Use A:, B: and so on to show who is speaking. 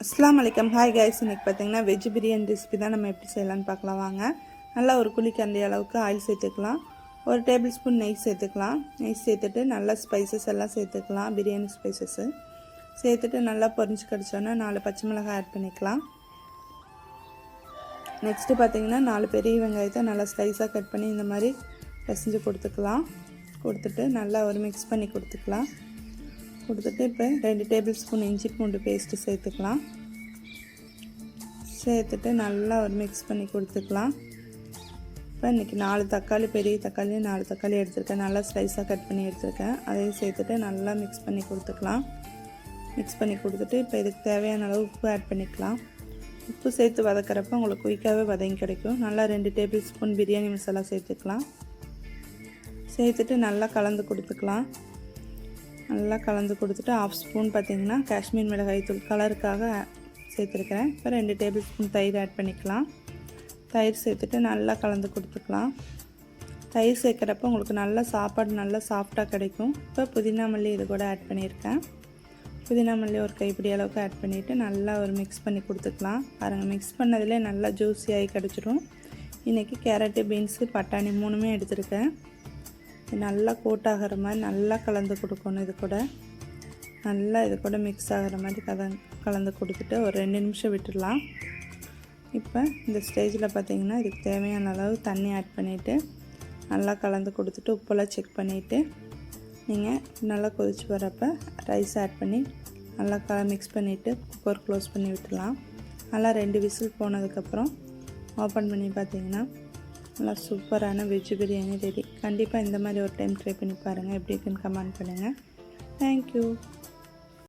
A: அஸ்ஸலாமு அலைக்கும். Hi guys, இன்றைக்கி பார்த்தீங்கன்னா வெஜ் பிரியாணி ரெசிபி தான் நம்ம எப்படி செய்யலான்னு பார்க்கலாம் வாங்க. நல்லா ஒரு குழிக்கரண்டி அளவுக்கு ஆயில் சேர்த்துக்கலாம். ஒரு டேபிள் ஸ்பூன் நெய் சேர்த்துக்கலாம். நெய் சேர்த்துட்டு நல்லா ஸ்பைசஸ் எல்லாம் சேர்த்துக்கலாம். பிரியாணி ஸ்பைசஸ்ஸு சேர்த்துட்டு நல்லா பொரிஞ்சு கிடச்சோன்னா 4 பச்சை மிளகாய் ஆட் பண்ணிக்கலாம். நெக்ஸ்ட்டு பார்த்தீங்கன்னா 4 பெரிய வெங்காயத்தை நல்லா ஸ்லைஸாக கட் பண்ணி இந்த மாதிரி பிசைஞ்சு கொடுத்துட்டு நல்லா ஒரு மிக்ஸ் பண்ணி கொடுத்துக்கலாம். இப்போ 2 டேபிள் ஸ்பூன் இஞ்சி பூண்டு பேஸ்ட்டு சேர்த்துட்டு நல்லா ஒரு மிக்ஸ் பண்ணி கொடுத்துக்கலாம். இப்போ இன்றைக்கி 4 தக்காளி, பெரிய தக்காளி 4 தக்காளி எடுத்துருக்கேன். நல்லா ஸ்லைஸாக கட் பண்ணி எடுத்துருக்கேன். அதையும் சேர்த்துட்டு நல்லா மிக்ஸ் பண்ணி கொடுத்துக்கலாம். மிக்ஸ் பண்ணி கொடுத்துட்டு இப்போ இதுக்கு தேவையான அளவு உப்பு ஆட் பண்ணிக்கலாம். உப்பு சேர்த்து வதக்கிறப்ப உங்களுக்கு குயிக்காகவே வதங்கி கிடைக்கும். நல்லா 2 டேபிள் ஸ்பூன் பிரியாணி மசாலா சேர்த்துட்டு நல்லா கலந்து கொடுத்துக்கலாம். நல்லா கலந்து கொடுத்துட்டு 1/2 ஸ்பூன் பார்த்திங்கன்னா காஷ்மீர் மிளகாய் தூள் கலருக்காக சேர்த்துருக்கிறேன். இப்போ 2 டேபிள் ஸ்பூன் தயிர் ஆட் பண்ணிக்கலாம். தயிர் சேர்த்துட்டு நல்லா கலந்து கொடுத்துக்கலாம். தயிர் சேர்க்குறப்ப உங்களுக்கு நல்லா சாப்பாடு நல்லா சாஃப்டாக கிடைக்கும். இப்போ புதினா மல்லி இது கூட ஆட் பண்ணியிருக்கேன். புதினா மல்லி ஒரு கைப்பிடி அளவுக்கு ஆட் பண்ணிவிட்டு நல்லா ஒரு மிக்ஸ் பண்ணி கொடுத்துக்கலாம். பாருங்கள், மிக்ஸ் பண்ணதிலே நல்லா ஜூஸியாகி கிடச்சிடும். இன்றைக்கி கேரட்டு, பீன்ஸு, பட்டாணி 3மே எடுத்துருக்கேன். நல்லா கோட் ஆகிற மாதிரி நல்லா கலந்து கொடுக்கணும். இது கூட மிக்ஸ் ஆகிற மாதிரி கலந்து கொடுத்துட்டு ஒரு 2 நிமிஷம் விட்டுடலாம். இப்போ இந்த ஸ்டேஜில் பார்த்திங்கன்னா இதுக்கு தேவையான அளவு தண்ணி ஆட் பண்ணிவிட்டு நல்லா கலந்து கொடுத்துட்டு உப்பெல்லாம் செக் பண்ணிவிட்டு நீங்கள் நல்லா கொதிச்சு வரப்போ ரைஸ் ஆட் பண்ணி நல்லா மிக்ஸ் பண்ணிவிட்டு குக்கர் க்ளோஸ் பண்ணி விட்டுடலாம். நல்லா 2 விசில் போனதுக்கப்புறம் ஓப்பன் பண்ணி பார்த்திங்கன்னா நல்லா சூப்பரான வெஜ் பிரியாணி ரெடி. கண்டிப்பாக இந்த மாதிரி ஒரு டைம் ட்ரை பண்ணி பாருங்கள். எப்படி இருக்குன்னு கமெண்ட் பண்ணுங்கள். தேங்க்யூ.